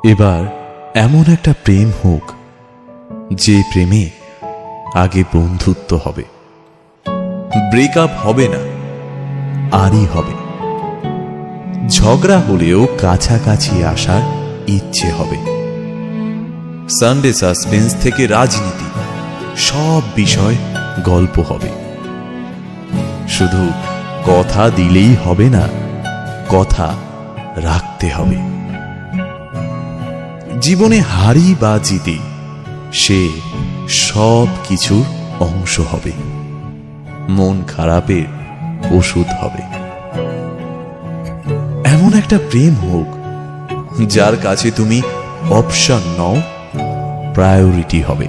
এবার এমন একটা প্রেম হোক যে প্রেমে আগে বন্ধুত্ব হবে, ব্রেকআপ হবে না, আরই হবে। ঝগড়া হলেও কাছাকাছি আসার ইচ্ছে হবে। সানডে সাসপেন্স থেকে রাজনীতি, সব বিষয় গল্প হবে। শুধু কথা দিলেই হবে না, কথা রাখতে হবে। জীবনে হারি বা জিতে সে সব কিছুর অংশ হবে, মন খারাপের ওষুধ হবে। এমন একটা প্রেম হোক যার কাছে তুমি অপশন নও, প্রায়োরিটি হবে।